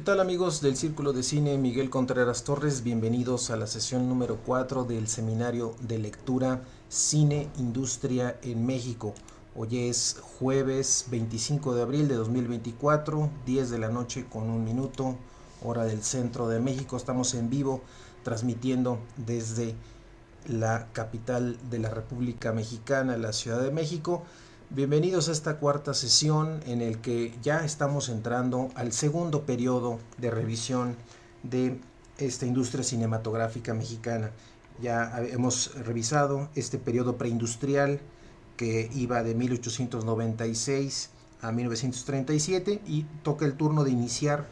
tal amigos del Círculo de Cine Miguel Contreras Torres? Bienvenidos a la sesión número 4 del seminario de lectura Cine Industria en México. Hoy es jueves 25 de abril de 2024, 10 de la noche con un minuto, hora del centro de México. Estamos en vivo transmitiendo desde la capital de la República Mexicana, la Ciudad de México. Bienvenidos a esta cuarta sesión en el que ya estamos entrando al segundo periodo de revisión de esta industria cinematográfica mexicana. Ya hemos revisado este periodo preindustrial que iba de 1896 a 1937 y toca el turno de iniciar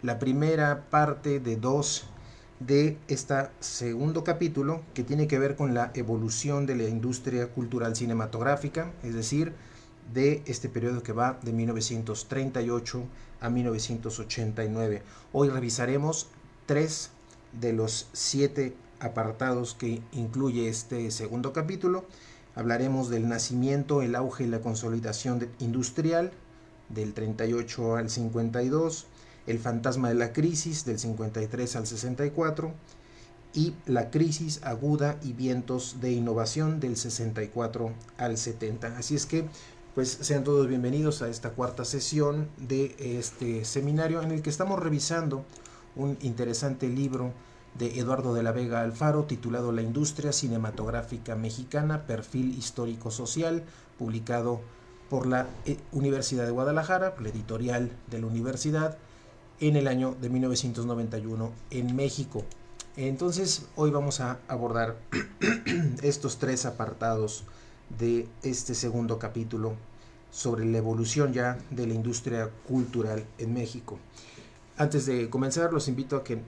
la primera parte de dos de este segundo capítulo, que tiene que ver con la evolución de la industria cultural cinematográfica, es decir, de este periodo que va de 1938 a 1989. Hoy revisaremos 3 de los 7 apartados que incluye este segundo capítulo. Hablaremos del nacimiento, el auge y la consolidación industrial del 38 al 52, el fantasma de la crisis del 53 al 64 y la crisis aguda y vientos de innovación del 64 al 70. Así es que pues sean todos bienvenidos a esta cuarta sesión de este seminario en el que estamos revisando un interesante libro de Eduardo de la Vega Alfaro titulado La industria cinematográfica mexicana, perfil histórico-social, publicado por la Universidad de Guadalajara, la editorial de la universidad, en el año de 1991 en México. Entonces hoy vamos a abordar estos 3 apartados de este segundo capítulo sobre la evolución ya de la industria cultural en México. Antes de comenzar, los invito a que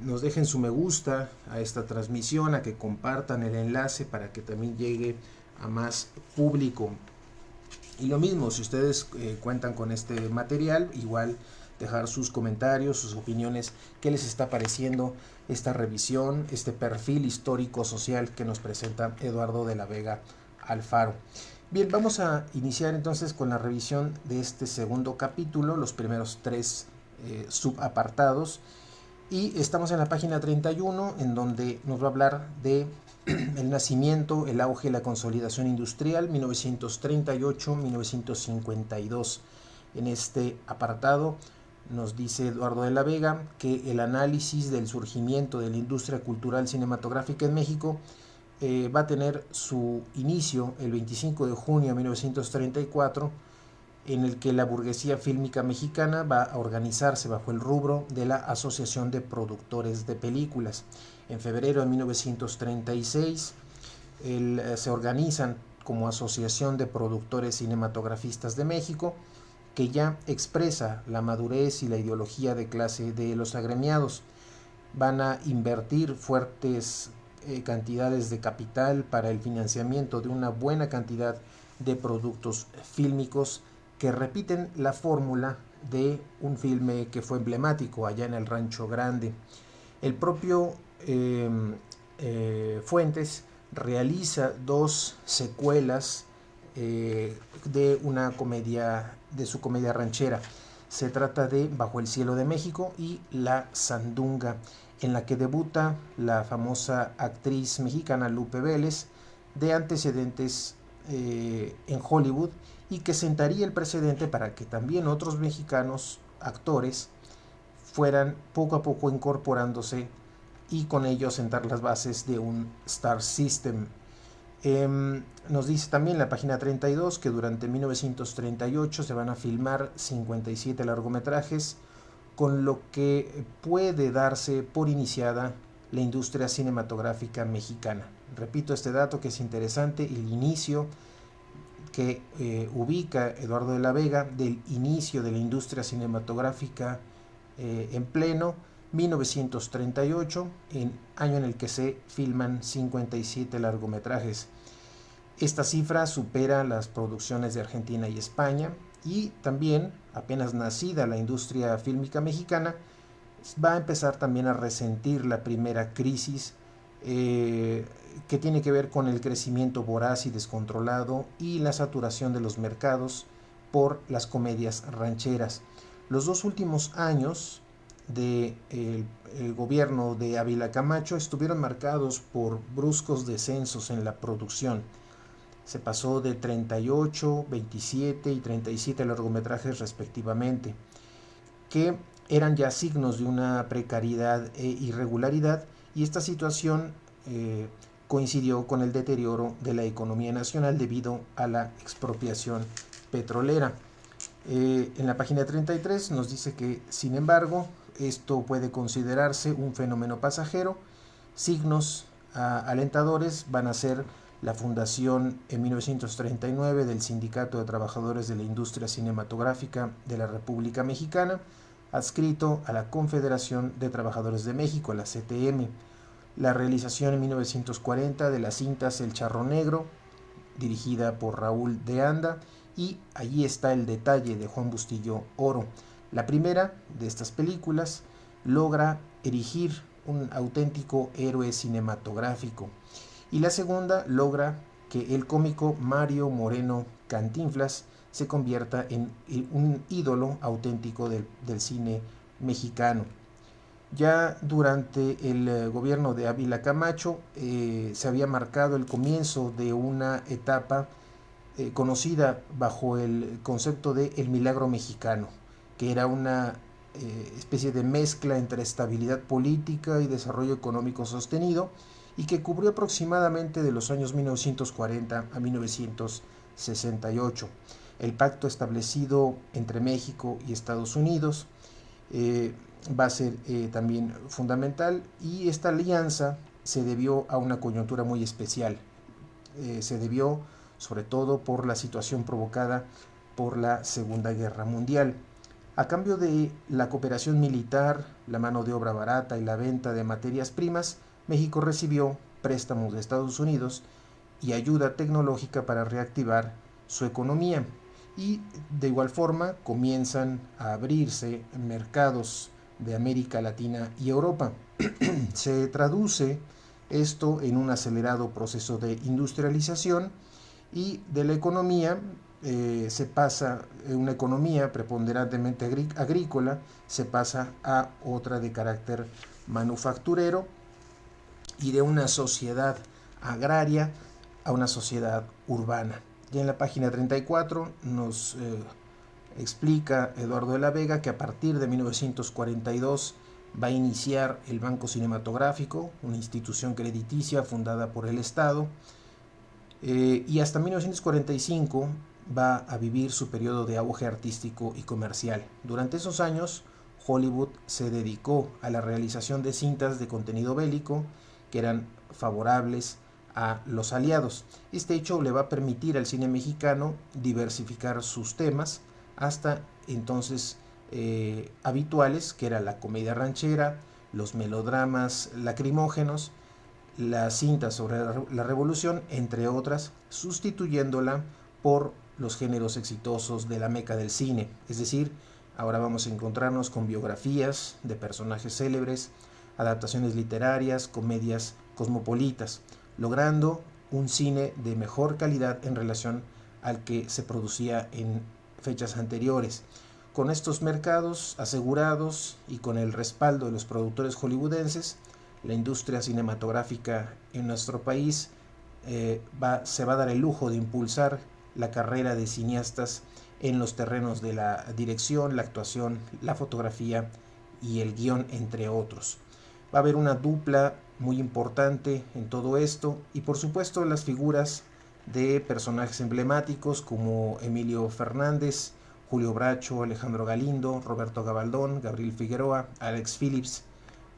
nos dejen su me gusta a esta transmisión, a que compartan el enlace para que también llegue a más público. Y lo mismo, si ustedes cuentan con este material, igual dejar sus comentarios, sus opiniones, qué les está pareciendo esta revisión, este perfil histórico-social que nos presenta Eduardo de la Vega Alfaro. Bien, vamos a iniciar entonces con la revisión de este segundo capítulo, los primeros 3 subapartados, y estamos en la página 31, en donde nos va a hablar de el nacimiento, el auge y la consolidación industrial 1938-1952. En este apartado nos dice Eduardo de la Vega que el análisis del surgimiento de la industria cultural cinematográfica en México va a tener su inicio el 25 de junio de 1934, en el que la burguesía fílmica mexicana va a organizarse bajo el rubro de la Asociación de Productores de Películas. En febrero de 1936 se organizan como Asociación de Productores Cinematografistas de México, que ya expresa la madurez y la ideología de clase de los agremiados. Van a invertir fuertes cantidades de capital para el financiamiento de una buena cantidad de productos fílmicos que repiten la fórmula de un filme que fue emblemático allá en el Rancho Grande. El propio Fuentes realiza 2 secuelas de una comedia, de su comedia ranchera. Se trata de Bajo el cielo de México y La Sandunga, en la que debuta la famosa actriz mexicana Lupe Vélez, de antecedentes en Hollywood, y que sentaría el precedente para que también otros mexicanos actores fueran poco a poco incorporándose y con ello sentar las bases de un Star System. Nos dice también la página 32 que durante 1938 se van a filmar 57 largometrajes, con lo que puede darse por iniciada la industria cinematográfica mexicana. Repito este dato que es interesante, el inicio que ubica Eduardo de la Vega del inicio de la industria cinematográfica en pleno 1938, año en el que se filman 57 largometrajes. Esta cifra supera las producciones de Argentina y España, y también, apenas nacida la industria fílmica mexicana, va a empezar también a resentir la primera crisis que tiene que ver con el crecimiento voraz y descontrolado y la saturación de los mercados por las comedias rancheras. Los 2 últimos años el gobierno de Ávila Camacho estuvieron marcados por bruscos descensos en la producción. Se pasó de 38, 27 y 37 largometrajes respectivamente, que eran ya signos de una precariedad e irregularidad, y esta situación coincidió con el deterioro de la economía nacional debido a la expropiación petrolera. En la página 33 nos dice que, sin embargo, esto puede considerarse un fenómeno pasajero. Signos alentadores van a ser la fundación en 1939 del Sindicato de Trabajadores de la Industria Cinematográfica de la República Mexicana, adscrito a la Confederación de Trabajadores de México, la CTM. La realización en 1940 de las cintas El Charro Negro, dirigida por Raúl de Anda, y allí está el detalle de Juan Bustillo Oro. La primera de estas películas logra erigir un auténtico héroe cinematográfico, y la segunda logra que el cómico Mario Moreno Cantinflas se convierta en un ídolo auténtico del cine mexicano. Ya durante el gobierno de Ávila Camacho se había marcado el comienzo de una etapa conocida bajo el concepto de el milagro mexicano, que era una especie de mezcla entre estabilidad política y desarrollo económico sostenido, y que cubrió aproximadamente de los años 1940 a 1968. El pacto establecido entre México y Estados Unidos va a ser también fundamental, y esta alianza se debió a una coyuntura muy especial. Se debió sobre todo por la situación provocada por la Segunda Guerra Mundial. A cambio de la cooperación militar, la mano de obra barata y la venta de materias primas, México recibió préstamos de Estados Unidos y ayuda tecnológica para reactivar su economía. Y de igual forma comienzan a abrirse mercados de América Latina y Europa. Se traduce esto en un acelerado proceso de industrialización, y de la economía se pasa, una economía preponderantemente agrícola, se pasa a otra de carácter manufacturero, y de una sociedad agraria a una sociedad urbana. Ya en la página 34 nos explica Eduardo de la Vega que a partir de 1942 va a iniciar el Banco Cinematográfico, una institución crediticia fundada por el Estado, y hasta 1945 va a vivir su periodo de auge artístico y comercial. Durante esos años, Hollywood se dedicó a la realización de cintas de contenido bélico que eran favorables a los aliados. Este hecho le va a permitir al cine mexicano diversificar sus temas hasta entonces habituales, que era la comedia ranchera, los melodramas lacrimógenos, las cintas sobre la revolución, entre otras, sustituyéndola por los géneros exitosos de la meca del cine. Es decir, ahora vamos a encontrarnos con biografías de personajes célebres, adaptaciones literarias, comedias cosmopolitas, logrando un cine de mejor calidad en relación al que se producía en fechas anteriores. Con estos mercados asegurados y con el respaldo de los productores hollywoodenses, la industria cinematográfica en nuestro país se va a dar el lujo de impulsar la carrera de cineastas en los terrenos de la dirección, la actuación, la fotografía y el guión, entre otros. Va a haber una dupla muy importante en todo esto, y por supuesto las figuras de personajes emblemáticos como Emilio Fernández, Julio Bracho, Alejandro Galindo, Roberto Gabaldón, Gabriel Figueroa, Alex Phillips,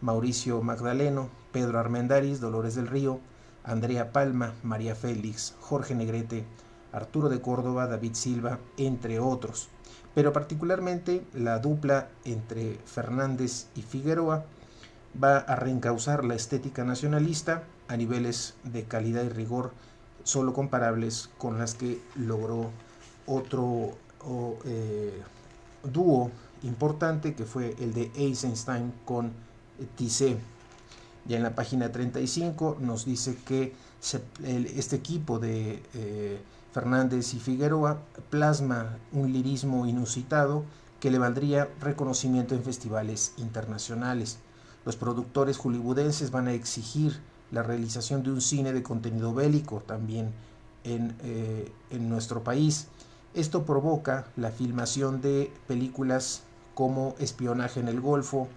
Mauricio Magdaleno, Pedro Armendáriz, Dolores del Río, Andrea Palma, María Félix, Jorge Negrete, Arturo de Córdoba, David Silva, entre otros. Pero particularmente la dupla entre Fernández y Figueroa va a reencauzar la estética nacionalista a niveles de calidad y rigor solo comparables con las que logró otro dúo importante, que fue el de Eisenstein con Tissé. Ya en la página 35 nos dice que este equipo de Fernández y Figueroa plasma un lirismo inusitado que le valdría reconocimiento en festivales internacionales. Los productores hollywoodenses van a exigir la realización de un cine de contenido bélico también en nuestro país. Esto provoca la filmación de películas como Espionaje en el Golfo,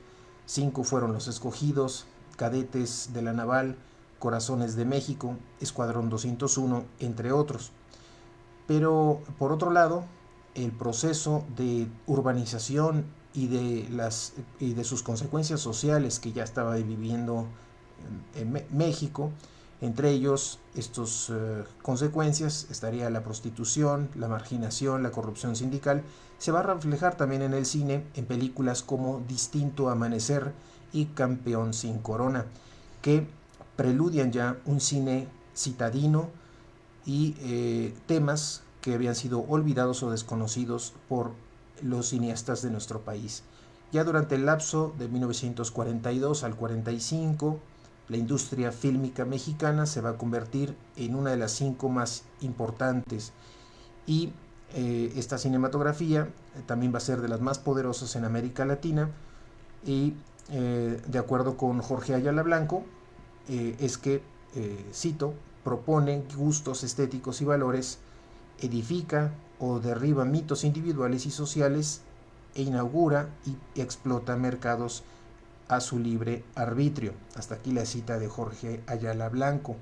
Cinco fueron los escogidos, Cadetes de la Naval, Corazones de México, Escuadrón 201, entre otros. Pero por otro lado, el proceso de urbanización y de sus consecuencias sociales que ya estaba viviendo en México, entre ellos estas consecuencias estaría la prostitución, la marginación, la corrupción sindical, se va a reflejar también en el cine en películas como Distinto Amanecer y Campeón sin Corona, que preludian ya un cine citadino y temas que habían sido olvidados o desconocidos por los cineastas de nuestro país. Ya durante el lapso de 1942 al 45, la industria fílmica mexicana se va a convertir en una de las 5 más importantes y esta cinematografía también va a ser de las más poderosas en América Latina y de acuerdo con Jorge Ayala Blanco, es que, cito, propone gustos estéticos y valores, edifica o derriba mitos individuales y sociales e inaugura y explota mercados a su libre arbitrio. Hasta aquí la cita de Jorge Ayala Blanco.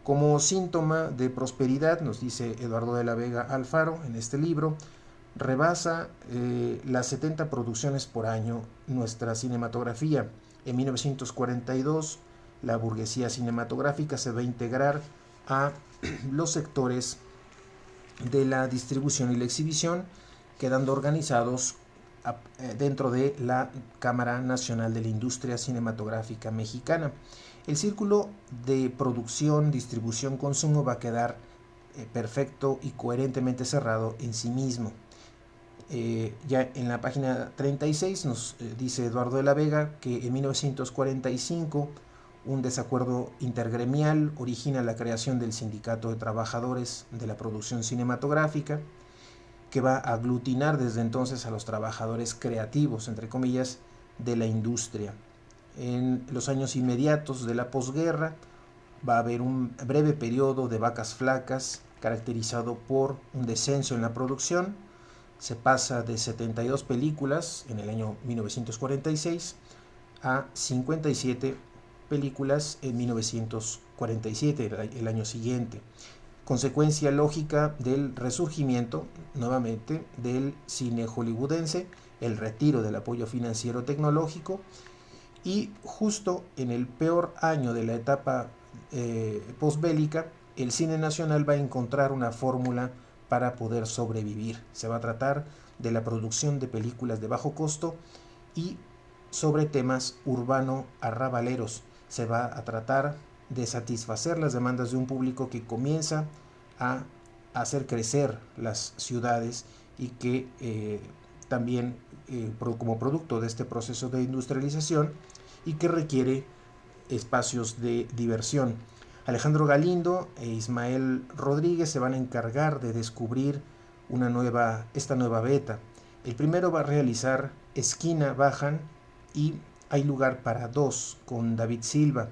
Como síntoma de prosperidad, nos dice Eduardo de la Vega Alfaro en este libro, rebasa las 70 producciones por año nuestra cinematografía. En 1942, la burguesía cinematográfica se va a integrar a los sectores de la distribución y la exhibición, quedando organizados dentro de la Cámara Nacional de la Industria Cinematográfica Mexicana. El círculo de producción, distribución, consumo va a quedar perfecto y coherentemente cerrado en sí mismo. Ya en la página 36 nos dice Eduardo de la Vega que en 1945 un desacuerdo intergremial origina la creación del Sindicato de Trabajadores de la Producción Cinematográfica, que va a aglutinar desde entonces a los trabajadores creativos, entre comillas, de la industria. En los años inmediatos de la posguerra va a haber un breve periodo de vacas flacas caracterizado por un descenso en la producción. Se pasa de 72 películas en el año 1946 a 57 películas en 1947, el año siguiente. Consecuencia lógica del resurgimiento, nuevamente, del cine hollywoodense, el retiro del apoyo financiero tecnológico y justo en el peor año de la etapa posbélica, el cine nacional va a encontrar una fórmula para poder sobrevivir. Se va a tratar de la producción de películas de bajo costo y sobre temas urbano-arrabaleros. Se va a tratar de satisfacer las demandas de un público que comienza a hacer crecer las ciudades y que también como producto de este proceso de industrialización y que requiere espacios de diversión. Alejandro Galindo e Ismael Rodríguez se van a encargar de descubrir esta nueva beta. El primero va a realizar Esquina Bajan y Hay lugar para dos con David Silva.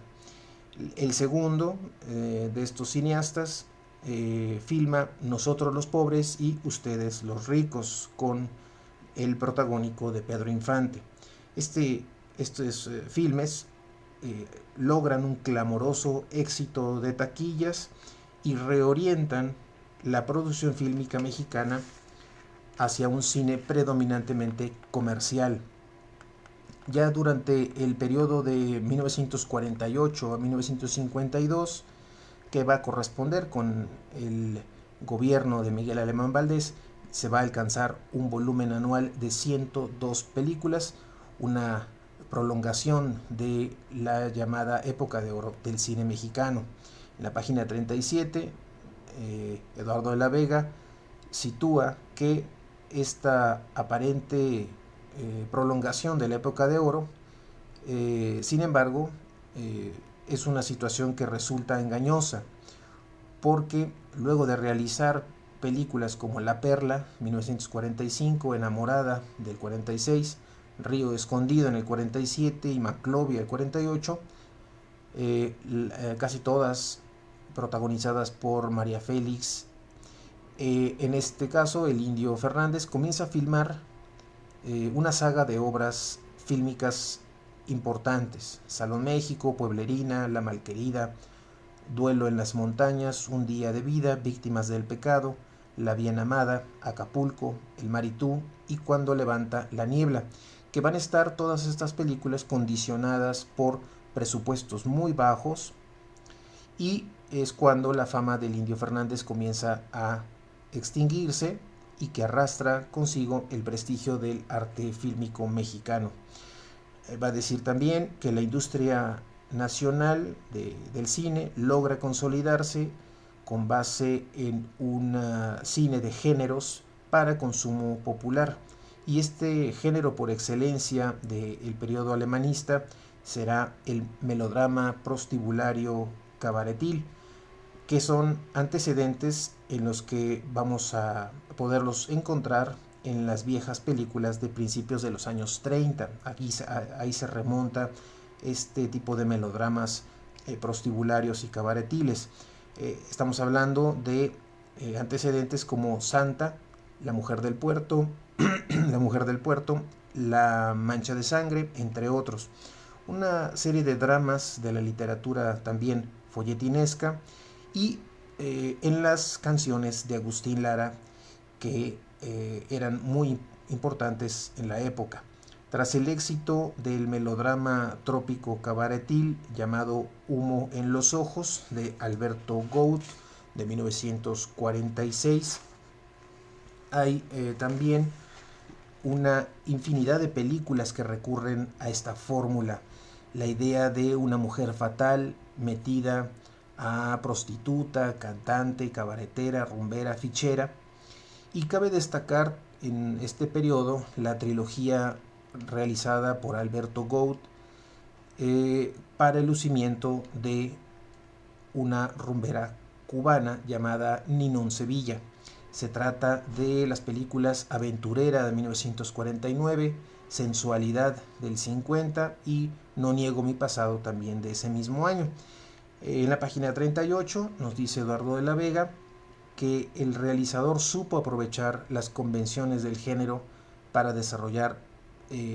El segundo de estos cineastas filma Nosotros los pobres y Ustedes los ricos con el protagónico de Pedro Infante. Estos filmes logran un clamoroso éxito de taquillas y reorientan la producción fílmica mexicana hacia un cine predominantemente comercial. Ya durante el periodo de 1948 a 1952, que va a corresponder con el gobierno de Miguel Alemán Valdés, se va a alcanzar un volumen anual de 102 películas, una prolongación de la llamada época de oro del cine mexicano. En la página 37, Eduardo de la Vega sitúa que esta aparente prolongación de la época de oro, sin embargo, es una situación que resulta engañosa, porque luego de realizar películas como La Perla, 1945, Enamorada, del 46, Río Escondido, en el 47, y Maclovia, el 48, casi todas protagonizadas por María Félix. En este caso, el Indio Fernández comienza a filmar una saga de obras fílmicas importantes: Salón México, Pueblerina, La Malquerida, Duelo en las Montañas, Un Día de Vida, Víctimas del Pecado, La Bien Amada, Acapulco, El Maritú y Cuando levanta la niebla, que van a estar todas estas películas condicionadas por presupuestos muy bajos, y es cuando la fama del Indio Fernández comienza a extinguirse y que arrastra consigo el prestigio del arte fílmico mexicano. Va a decir también que la industria nacional del cine logra consolidarse con base en un cine de géneros para consumo popular, y este género por excelencia del periodo alemanista será el melodrama prostibulario cabaretil, que son antecedentes en los que vamos a poderlos encontrar en las viejas películas de principios de los años 30. Ahí se remonta este tipo de melodramas prostibularios y cabaretiles. Estamos hablando de antecedentes como Santa, La Mujer del Puerto, La Mujer del Puerto, La Mancha de Sangre, entre otros. Una serie de dramas de la literatura también folletinesca, y en las canciones de Agustín Lara, que eran muy importantes en la época. Tras el éxito del melodrama trópico cabaretil llamado Humo en los Ojos, de Alberto Gould, de 1946, hay también una infinidad de películas que recurren a esta fórmula: la idea de una mujer fatal metida a prostituta, cantante, cabaretera, rumbera, fichera. Y cabe destacar en este periodo la trilogía realizada por Alberto Gould para el lucimiento de una rumbera cubana llamada Ninón Sevilla. Se trata de las películas Aventurera, de 1949, Sensualidad, del 50, y No Niego Mi Pasado, también de ese mismo año. En la página 38 nos dice Eduardo de la Vega que el realizador supo aprovechar las convenciones del género para desarrollar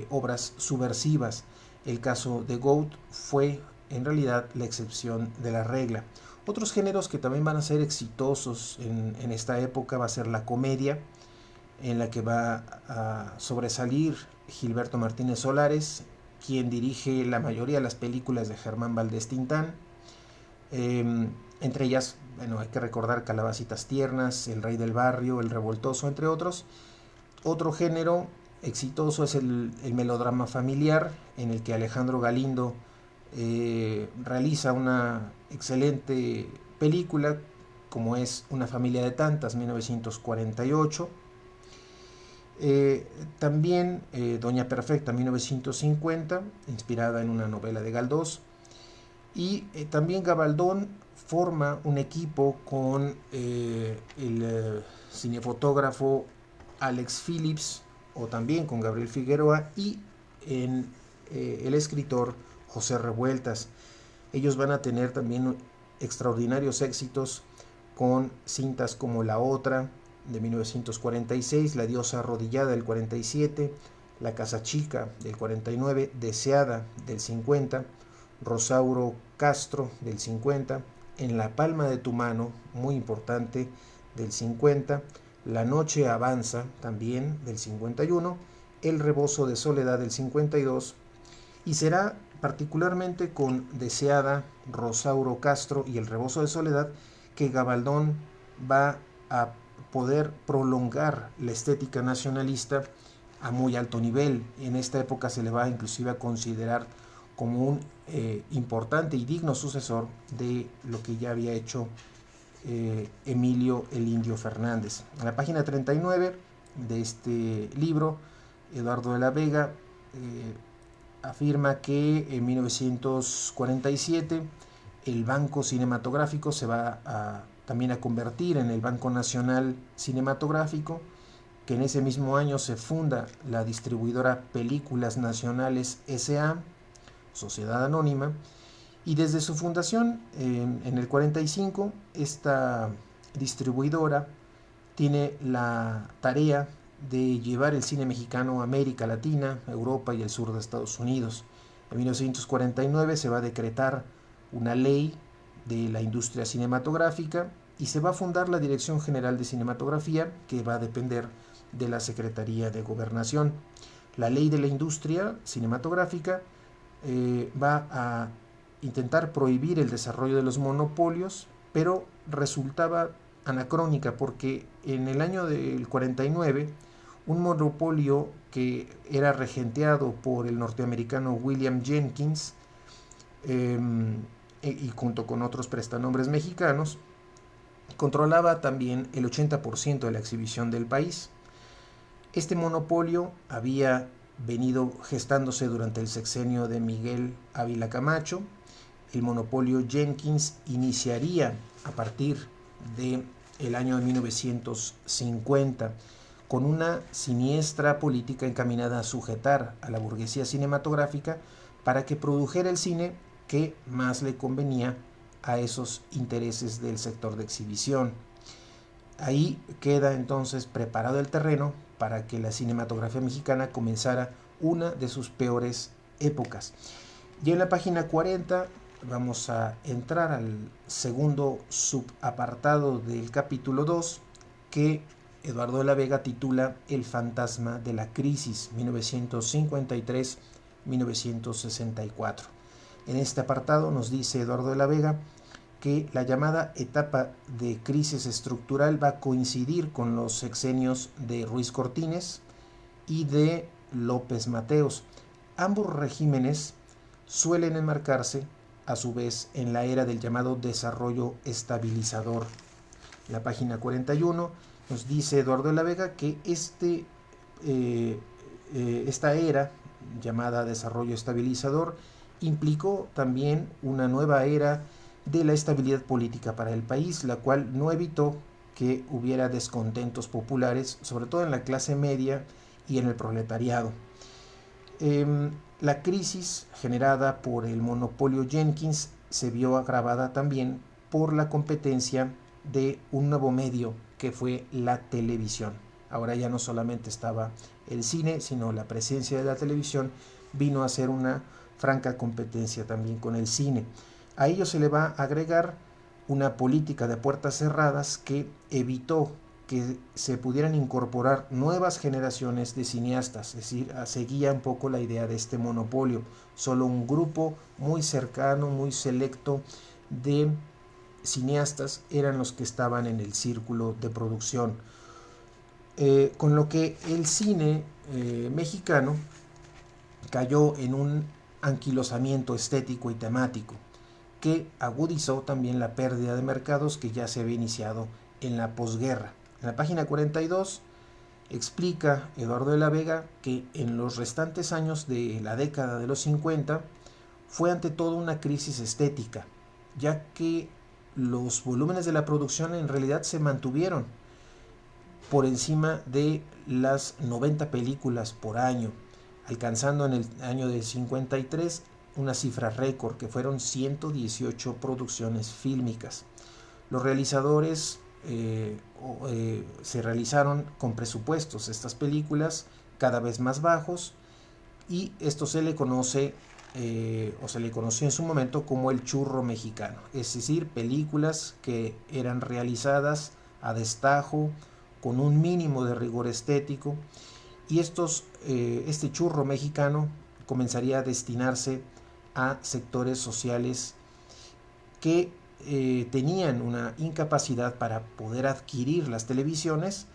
obras subversivas. El caso de Gould fue en realidad la excepción de la regla. Otros géneros que también van a ser exitosos en esta época va a ser la comedia, en la que va a sobresalir Gilberto Martínez Solares, quien dirige la mayoría de las películas de Germán Valdés Tintán. Entre ellas, bueno, hay que recordar Calabacitas Tiernas, El Rey del Barrio, El Revoltoso, entre otros. Otro género exitoso es el melodrama familiar, en el que Alejandro Galindo realiza una excelente película, como es Una familia de tantas, 1948. También Doña Perfecta, 1950, inspirada en una novela de Galdós. Y también Gabaldón forma un equipo con el cinefotógrafo Alex Phillips, o también con Gabriel Figueroa, y el escritor José Revueltas. Ellos van a tener también extraordinarios éxitos con cintas como La Otra, de 1946, La Diosa Arrodillada, del 47, La Casa Chica, del 49, Deseada, del 50, Rosauro Castro, del 50, En la palma de tu mano, muy importante, del 50, La Noche Avanza, también del 51, El Rebozo de Soledad, del 52, y será particularmente con Deseada, Rosauro Castro y El Rebozo de Soledad que Gabaldón va a poder prolongar la estética nacionalista a muy alto nivel. En esta época se le va inclusive a considerar como un importante y digno sucesor de lo que ya había hecho Emilio el Indio Fernández. En la página 39 de este libro, Eduardo de la Vega afirma que en 1947 el Banco Cinematográfico se va a también a convertir en el Banco Nacional Cinematográfico, que en ese mismo año se funda la distribuidora Películas Nacionales S.A., Sociedad Anónima, y desde su fundación en el 45, esta distribuidora tiene la tarea de llevar el cine mexicano a América Latina, Europa y el sur de Estados Unidos. En 1949 se va a decretar una ley de la industria cinematográfica y se va a fundar la Dirección General de Cinematografía, que va a depender de la Secretaría de Gobernación. La ley de la industria cinematográfica va a intentar prohibir el desarrollo de los monopolios, pero resultaba anacrónica porque en el año del 49 un monopolio que era regenteado por el norteamericano William Jenkins y junto con otros prestanombres mexicanos controlaba también el 80% de la exhibición del país. Este monopolio había venido gestándose durante el sexenio de Miguel Ávila Camacho. El monopolio Jenkins iniciaría a partir del año de 1950 con una siniestra política encaminada a sujetar a la burguesía cinematográfica para que produjera el cine que más le convenía a esos intereses del sector de exhibición. Ahí queda entonces preparado el terreno para que la cinematografía mexicana comenzara una de sus peores épocas. Y en la página 40 vamos a entrar al segundo subapartado del capítulo 2, que Eduardo de la Vega titula El fantasma de la crisis 1953-1964. En este apartado nos dice Eduardo de la Vega que la llamada etapa de crisis estructural va a coincidir con los sexenios de Ruiz Cortines y de López Mateos. Ambos regímenes suelen enmarcarse a su vez en la era del llamado desarrollo estabilizador. En la página 41 nos dice Eduardo de la Vega que esta era llamada desarrollo estabilizador implicó también una nueva era de la estabilidad política para el país, la cual no evitó que hubiera descontentos populares, sobre todo en la clase media y en el proletariado. La crisis generada por el monopolio Jenkins se vio agravada también por la competencia de un nuevo medio que fue la televisión. Ahora ya no solamente estaba el cine, sino la presencia de la televisión vino a ser una franca competencia también con el cine. A ello se le va a agregar una política de puertas cerradas que evitó que se pudieran incorporar nuevas generaciones de cineastas, es decir, seguía un poco la idea de este monopolio. Solo un grupo muy cercano, muy selecto de cineastas eran los que estaban en el círculo de producción. Con lo que el cine mexicano cayó en un anquilosamiento estético y temático que agudizó también la pérdida de mercados que ya se había iniciado en la posguerra. En la página 42 explica Eduardo de la Vega que en los restantes años de la década de los 50 fue ante todo una crisis estética, ya que los volúmenes de la producción en realidad se mantuvieron por encima de las 90 películas por año, alcanzando en el año de 53 una cifra récord que fueron 118 producciones fílmicas. Los realizadores se realizaron con presupuestos estas películas cada vez más bajos y esto se le conoce o se le conoció en su momento como el churro mexicano, es decir, películas que eran realizadas a destajo con un mínimo de rigor estético y este churro mexicano comenzaría a destinarse a sectores sociales que tenían una incapacidad para poder adquirir las televisiones,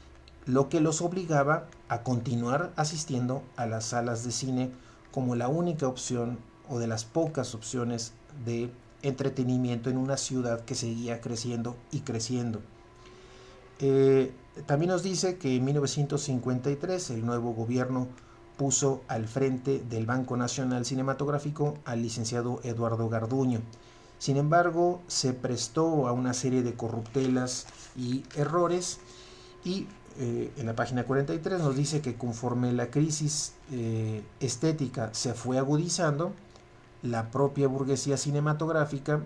lo que los obligaba a continuar asistiendo a las salas de cine como la única opción o de las pocas opciones de entretenimiento en una ciudad que seguía creciendo y creciendo. También nos dice que en 1953 el nuevo gobierno puso al frente del Banco Nacional Cinematográfico al licenciado Eduardo Garduño. Sin embargo, se prestó a una serie de corruptelas y errores y en la página 43 nos dice que conforme la crisis estética se fue agudizando, la propia burguesía cinematográfica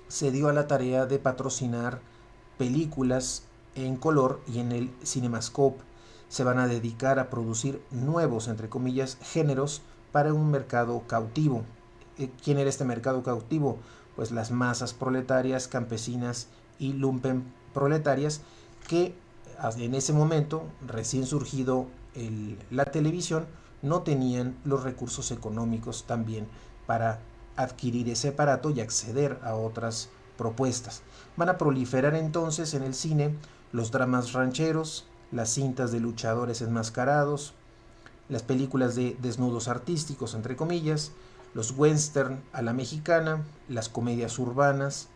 se dio a la tarea de patrocinar películas en color y en el CinemaScope. Se van a dedicar a producir nuevos, entre comillas, géneros para un mercado cautivo. ¿Quién era este mercado cautivo? Pues las masas proletarias, campesinas y lumpen proletarias que en ese momento, recién surgido la televisión, no tenían los recursos económicos también para adquirir ese aparato y acceder a otras propuestas. Van a proliferar entonces en el cine los dramas rancheros, las cintas de luchadores enmascarados, las películas de desnudos artísticos, entre comillas, los western a la mexicana, las comedias urbanas,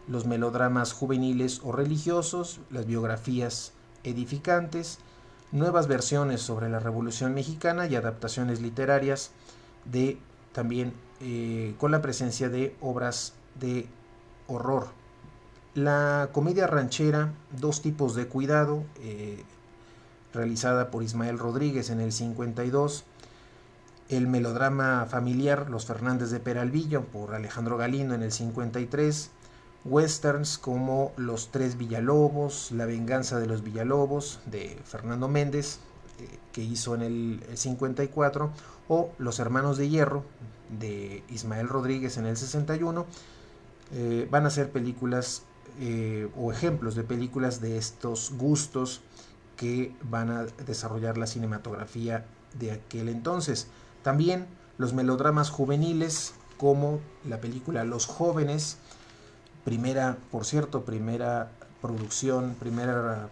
los melodramas juveniles o religiosos, las biografías edificantes, nuevas versiones sobre la Revolución Mexicana y adaptaciones literarias de también con la presencia de obras de horror. La comedia ranchera, Dos tipos de cuidado, realizada por Ismael Rodríguez en el 52, el melodrama familiar Los Fernández de Peralvillo por Alejandro Galindo en el 53, westerns como Los Tres Villalobos, La Venganza de los Villalobos de Fernando Méndez, que hizo en el 54, o Los Hermanos de Hierro de Ismael Rodríguez en el 61, van a ser películas o ejemplos de películas de estos gustos que van a desarrollar la cinematografía de aquel entonces. También los melodramas juveniles como la película Los Jóvenes, por cierto, primera producción, primera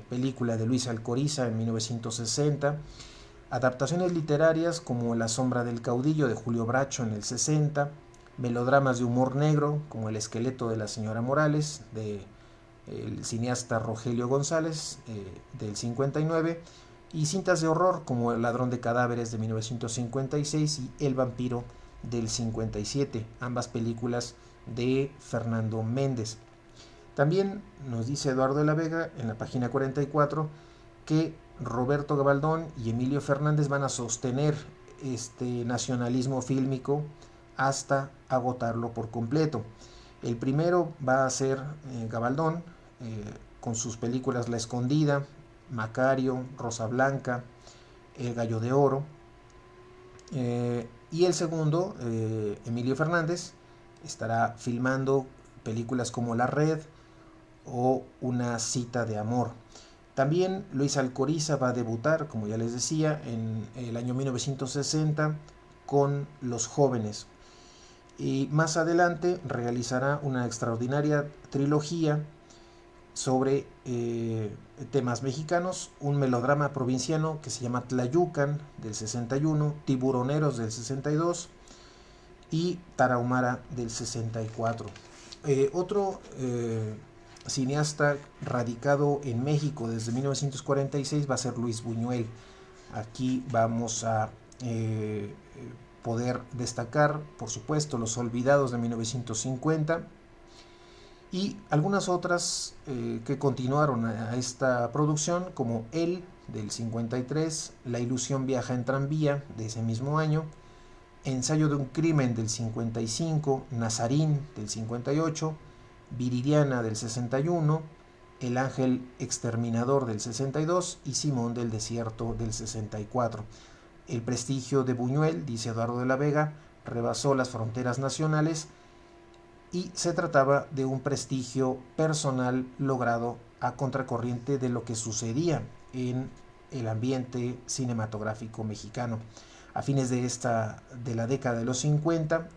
película de Luis Alcoriza en 1960, adaptaciones literarias como La sombra del caudillo de Julio Bracho en el 60, melodramas de humor negro como El esqueleto de la señora Morales de el cineasta Rogelio González del 59, y cintas de horror como El ladrón de cadáveres de 1956 y El vampiro del 57, ambas películas de Fernando Méndez. También nos dice Eduardo de la Vega en la página 44 que Roberto Gabaldón y Emilio Fernández van a sostener este nacionalismo fílmico hasta agotarlo por completo. El primero va a ser Gabaldón, con sus películas La Escondida, Macario, Rosa Blanca, El Gallo de Oro. Y el segundo, Emilio Fernández, estará filmando películas como La Red o Una cita de amor. También Luis Alcoriza va a debutar, como ya les decía, en el año 1960 con Los Jóvenes. Y más adelante realizará una extraordinaria trilogía sobre temas mexicanos, un melodrama provinciano que se llama Tlayucan del 61, Tiburoneros del 62 y Tarahumara del 64. Otro cineasta radicado en México desde 1946 va a ser Luis Buñuel. Aquí vamos a poder destacar, por supuesto, Los Olvidados de 1950 y algunas otras que continuaron a esta producción, como El del 53, La ilusión viaja en tranvía de ese mismo año, Ensayo de un crimen del 55, Nazarín del 58, Viridiana del 61, El ángel exterminador del 62 y Simón del desierto del 64. El prestigio de Buñuel, dice Eduardo de la Vega, rebasó las fronteras nacionales y se trataba de un prestigio personal logrado a contracorriente de lo que sucedía en el ambiente cinematográfico mexicano. A fines de la década de los 50,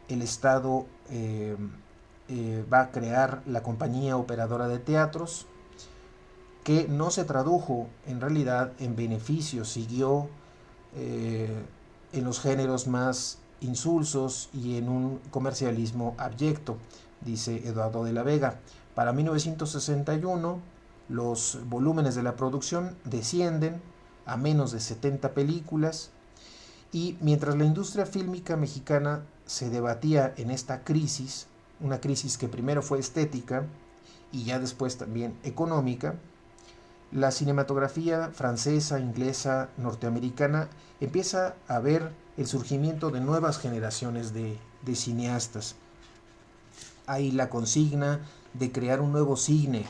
el Estado va a crear la Compañía Operadora de Teatros, que no se tradujo en realidad en beneficios, siguió en los géneros más insulsos y en un comercialismo abyecto, dice Eduardo de la Vega. Para 1961, los volúmenes de la producción descienden a menos de 70 películas, y mientras la industria fílmica mexicana se debatía en esta crisis, una crisis que primero fue estética y ya después también económica, la cinematografía francesa, inglesa, norteamericana empieza a ver el surgimiento de nuevas generaciones de cineastas. Hay la consigna de crear un nuevo cine,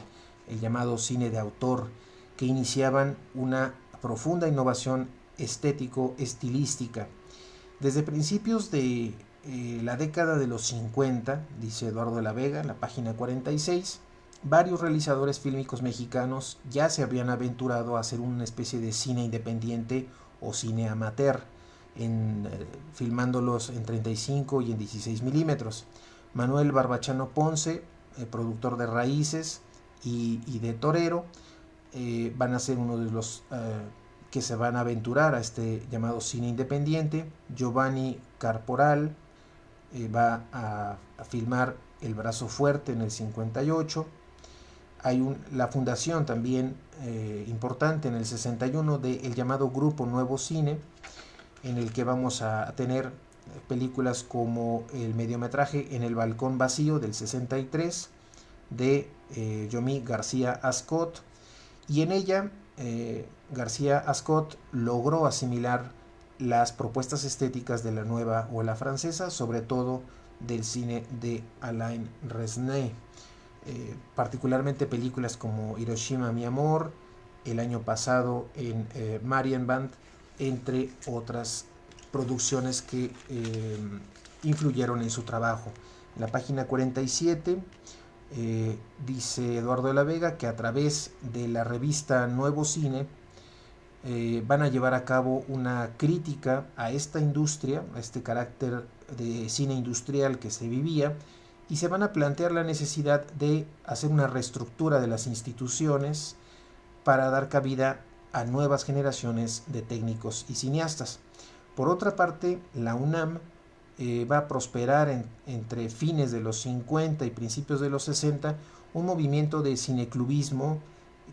el llamado cine de autor, que iniciaban una profunda innovación estético-estilística. Desde principios de la década de los 50, dice Eduardo de la Vega en la página 46, varios realizadores fílmicos mexicanos ya se habían aventurado a hacer una especie de cine independiente o cine amateur, filmándolos en 35 y en 16 milímetros. Manuel Barbachano Ponce, productor de Raíces y de Torero, van a ser uno de los que se van a aventurar a este llamado cine independiente. Giovanni Carporal va a filmar El Brazo Fuerte en el 58. Hay la fundación también importante en el 61 del llamado Grupo Nuevo Cine, en el que vamos a tener películas como el mediometraje En el Balcón Vacío del 63 de Yomi García Ascot, y en ella García Ascot logró asimilar las propuestas estéticas de la nueva ola francesa, sobre todo del cine de Alain Resnais, particularmente películas como Hiroshima mi amor, el año pasado en Marienbad, entre otras producciones que influyeron en su trabajo. En la página 47 dice Eduardo de la Vega que a través de la revista Nuevo Cine van a llevar a cabo una crítica a esta industria, a este carácter de cine industrial que se vivía, y se van a plantear la necesidad de hacer una reestructura de las instituciones para dar cabida a nuevas generaciones de técnicos y cineastas. Por otra parte, la UNAM va a prosperar entre fines de los 50 y principios de los 60 un movimiento de cineclubismo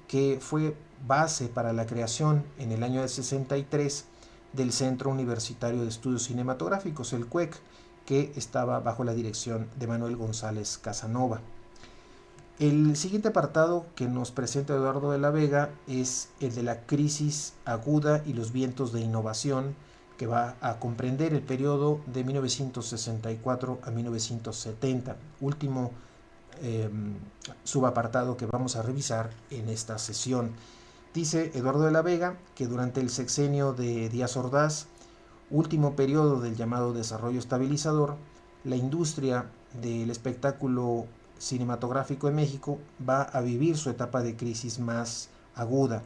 que fue base para la creación en el año del 63 del Centro Universitario de Estudios Cinematográficos, el CUEC, que estaba bajo la dirección de Manuel González Casanova. El siguiente apartado que nos presenta Eduardo de la Vega es el de la crisis aguda y los vientos de innovación, que va a comprender el periodo de 1964 a 1970, último subapartado que vamos a revisar en esta sesión. Dice Eduardo de la Vega que durante el sexenio de Díaz Ordaz, último periodo del llamado desarrollo estabilizador, la industria del espectáculo cinematográfico en México va a vivir su etapa de crisis más aguda.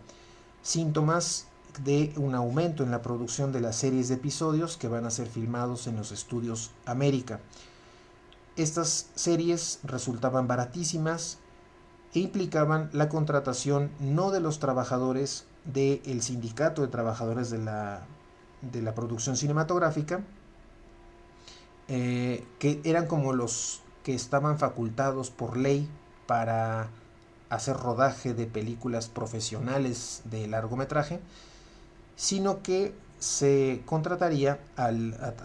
Síntomas de un aumento en la producción de las series de episodios que van a ser filmados en los estudios América. Estas series resultaban baratísimas e implicaban la contratación no de los trabajadores del sindicato de trabajadores de la producción cinematográfica, que eran como los que estaban facultados por ley para hacer rodaje de películas profesionales de largometraje, sino que se contrataría a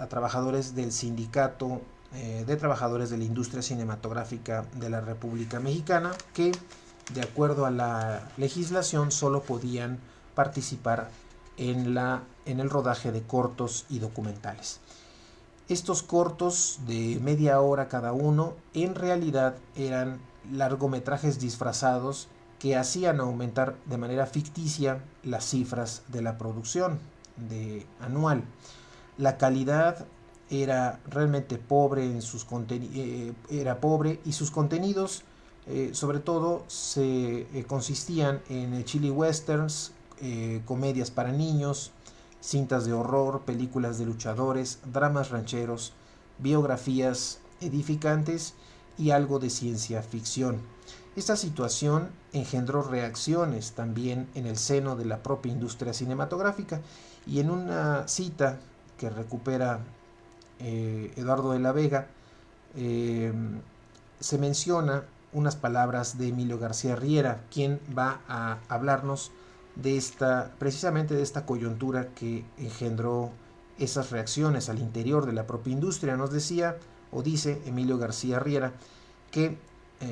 trabajadores del sindicato de trabajadores de la industria cinematográfica de la República Mexicana, que de acuerdo a la legislación solo podían participar en el rodaje de cortos y documentales. Estos cortos de media hora cada uno en realidad eran largometrajes disfrazados que hacían aumentar de manera ficticia las cifras de la producción anual. La calidad era realmente pobre y sus contenidos sobre todo consistían en chili westerns, comedias para niños, cintas de horror, películas de luchadores, dramas rancheros, biografías edificantes y algo de ciencia ficción. Esta situación engendró reacciones también en el seno de la propia industria cinematográfica, y en una cita que recupera Eduardo de la Vega se menciona unas palabras de Emilio García Riera, quien va a hablarnos precisamente de esta coyuntura que engendró esas reacciones al interior de la propia industria. Nos decía: o dice Emilio García Riera, que,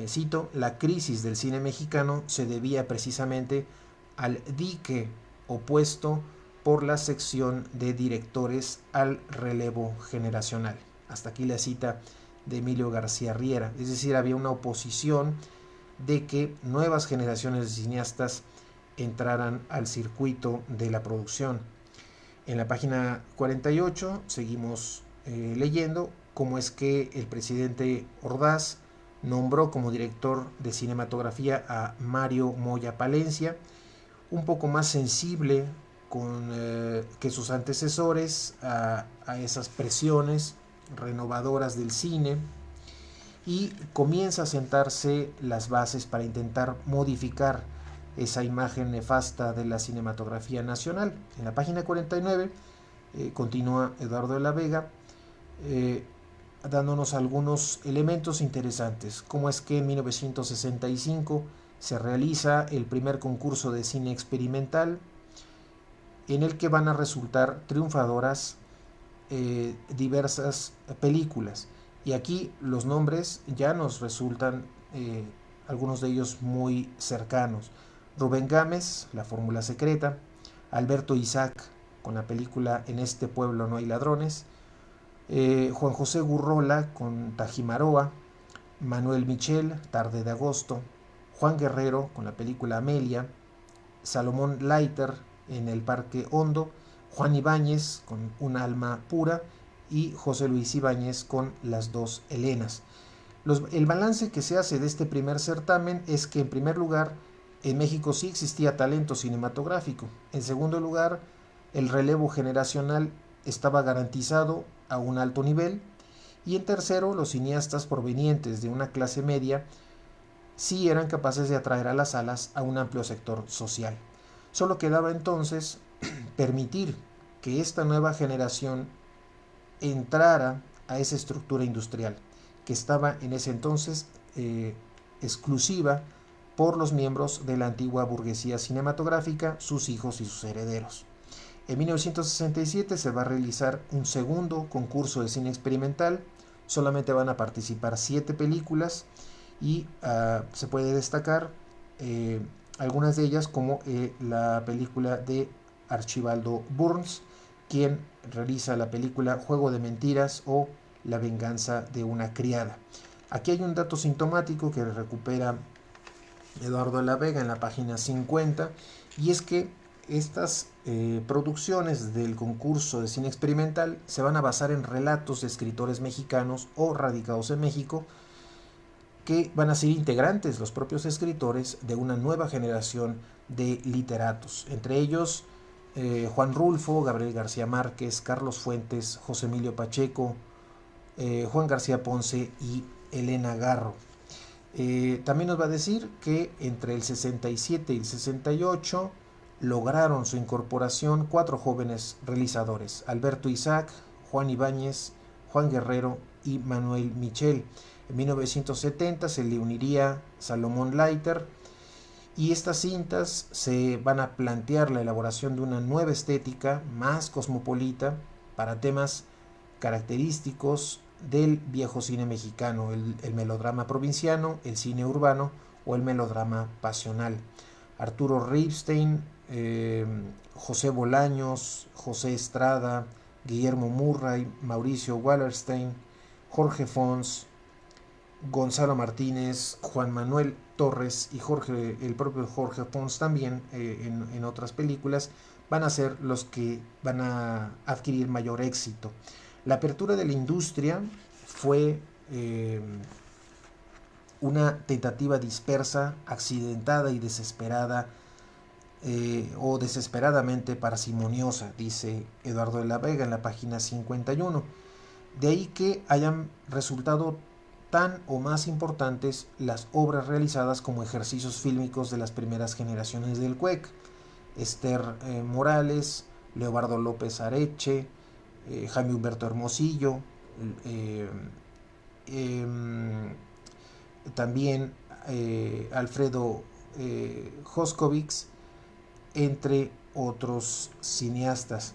cito, la crisis del cine mexicano se debía precisamente al dique opuesto por la sección de directores al relevo generacional. Hasta aquí la cita de Emilio García Riera. Es decir, había una oposición de que nuevas generaciones de cineastas entraran al circuito de la producción. En la página 48 seguimos leyendo cómo es que el presidente Ordaz nombró como director de cinematografía a Mario Moya Palencia, un poco más sensible que sus antecesores a esas presiones renovadoras del cine, y comienza a sentarse las bases para intentar modificar esa imagen nefasta de la cinematografía nacional. En la página 49 continúa Eduardo de la Vega dándonos algunos elementos interesantes, como es que en 1965 se realiza el primer concurso de cine experimental en el que van a resultar triunfadoras diversas películas. Y aquí los nombres ya nos resultan, algunos de ellos muy cercanos. Rubén Gámez, La Fórmula Secreta; Alberto Isaac, con la película En este pueblo no hay ladrones; Juan José Gurrola, con Tajimaroa; Manuel Michel, Tarde de agosto; Juan Guerrero, con la película Amelia; Salomón Leiter, En el Parque Hondo; Juan Ibáñez, con Un alma pura; y José Luis Ibáñez, con Las dos Helenas. El balance que se hace de este primer certamen es que, en primer lugar, en México sí existía talento cinematográfico. En segundo lugar, el relevo generacional estaba garantizado a un alto nivel. Y en tercero, los cineastas provenientes de una clase media sí eran capaces de atraer a las salas a un amplio sector social. Solo quedaba entonces permitir que esta nueva generación entrara a esa estructura industrial que estaba en ese entonces exclusiva por los miembros de la antigua burguesía cinematográfica, sus hijos y sus herederos. En 1967 se va a realizar un segundo concurso de cine experimental. Solamente van a participar 7 películas y se puede destacar algunas de ellas, como la película de Archibaldo Burns, quien realiza la película Juego de Mentiras o La venganza de una criada. Aquí hay un dato sintomático que recupera Eduardo de la Vega en la página 50, y es que estas producciones del concurso de cine experimental se van a basar en relatos de escritores mexicanos o radicados en México, que van a ser integrantes, los propios escritores, de una nueva generación de literatos. Entre ellos Juan Rulfo, Gabriel García Márquez, Carlos Fuentes, José Emilio Pacheco, Juan García Ponce y Elena Garro. También nos va a decir que entre el 67 y el 68 lograron su incorporación 4 jóvenes realizadores: Alberto Isaac, Juan Ibáñez, Juan Guerrero y Manuel Michel. En 1970 se le uniría Salomón Leiter, y estas cintas se van a plantear la elaboración de una nueva estética más cosmopolita para temas característicos del viejo cine mexicano: el melodrama provinciano, el cine urbano o el melodrama pasional. Arturo Ripstein, José Bolaños, José Estrada, Guillermo Murray, Mauricio Wallerstein, Jorge Fons, Gonzalo Martínez, Juan Manuel Torres y el propio Jorge Fons también, en otras películas, van a ser los que van a adquirir mayor éxito. La apertura de la industria fue una tentativa dispersa, accidentada y desesperada, o desesperadamente parsimoniosa, dice Eduardo de la Vega en la página 51. De ahí que hayan resultado tan o más importantes las obras realizadas como ejercicios fílmicos de las primeras generaciones del CUEC: Esther Morales, Leobardo López Areche, Jaime Humberto Hermosillo, también Alfredo Hoskovich, entre otros cineastas.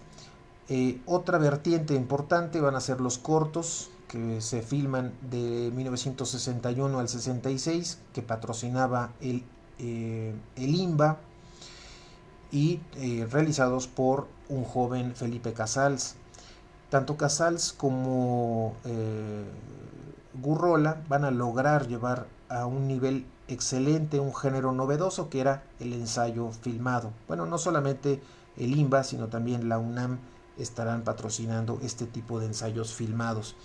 Otra vertiente importante van a ser los cortos, que se filman de 1961 al 66, que patrocinaba el INBA, y realizados por un joven Felipe Casals. Tanto Casals como Gurrola van a lograr llevar a un nivel excelente un género novedoso que era el ensayo filmado. Bueno, no solamente el INBA, sino también la UNAM estarán patrocinando este tipo de ensayos filmados.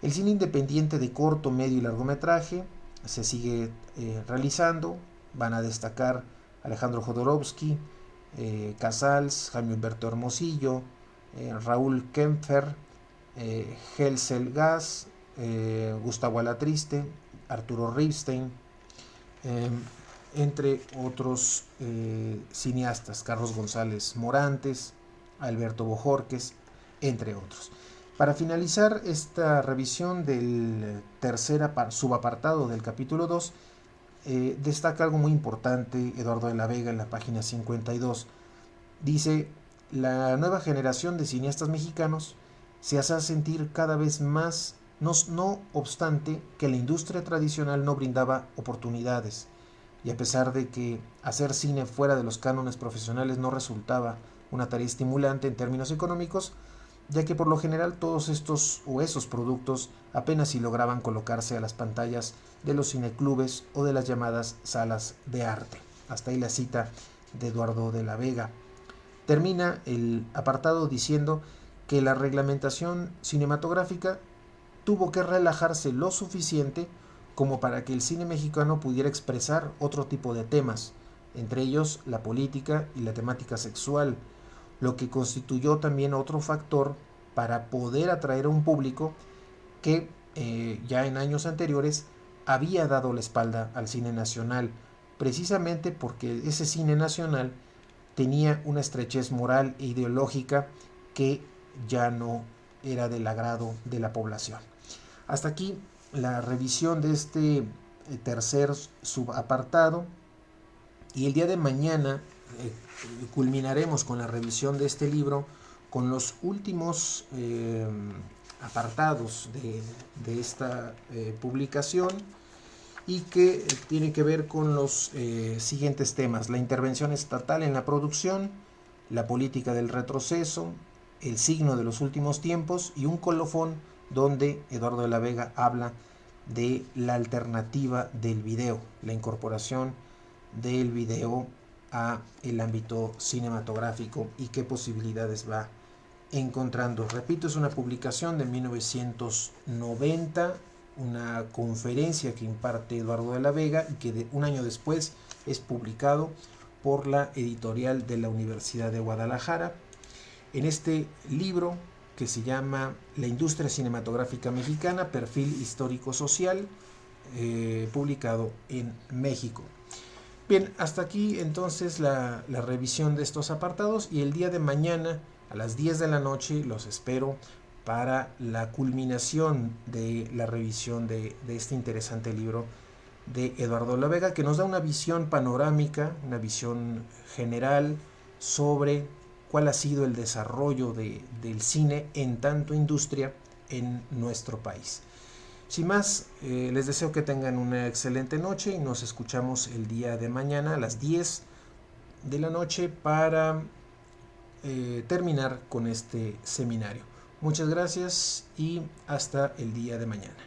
El cine independiente de corto, medio y largometraje se sigue realizando. Van a destacar Alejandro Jodorowsky, Casals, Jaime Humberto Hermosillo, Raúl Kempfer, Helsel Gas, Gustavo Alatriste, Arturo Ripstein, entre otros cineastas, Carlos González Morantes, Alberto Bojorques, entre otros. Para finalizar esta revisión del tercer subapartado del capítulo 2, destaca algo muy importante Eduardo de la Vega en la página 52. Dice: la nueva generación de cineastas mexicanos se hace sentir cada vez más, no obstante que la industria tradicional no brindaba oportunidades, y a pesar de que hacer cine fuera de los cánones profesionales no resultaba una tarea estimulante en términos económicos, ya que por lo general todos estos o esos productos apenas si lograban colocarse a las pantallas de los cineclubes o de las llamadas salas de arte. Hasta ahí la cita de Eduardo de la Vega. Termina el apartado diciendo que la reglamentación cinematográfica tuvo que relajarse lo suficiente como para que el cine mexicano pudiera expresar otro tipo de temas, entre ellos la política y la temática sexual, lo que constituyó también otro factor para poder atraer a un público que ya en años anteriores había dado la espalda al cine nacional, precisamente porque ese cine nacional tenía una estrechez moral e ideológica que ya no era del agrado de la población. Hasta aquí la revisión de este tercer subapartado, y el día de mañana culminaremos con la revisión de este libro con los últimos apartados de esta publicación, y que tiene que ver con los siguientes temas: la intervención estatal en la producción, la política del retroceso, el signo de los últimos tiempos, y un colofón donde Eduardo de la Vega habla de la alternativa del video, la incorporación del video a el ámbito cinematográfico y qué posibilidades va encontrando. Repito, es una publicación de 1990, una conferencia que imparte Eduardo de la Vega y que un año después es publicado por la editorial de la Universidad de Guadalajara. En este libro, que se llama La industria cinematográfica mexicana, perfil histórico-social, publicado en México. Bien, hasta aquí entonces la revisión de estos apartados, y el día de mañana a las 10 de la noche los espero para la culminación de la revisión de este interesante libro de Eduardo de la Vega, que nos da una visión panorámica, una visión general sobre cuál ha sido el desarrollo del cine en tanto industria en nuestro país. Sin más, les deseo que tengan una excelente noche y nos escuchamos el día de mañana a las 10 de la noche para terminar con este seminario. Muchas gracias y hasta el día de mañana.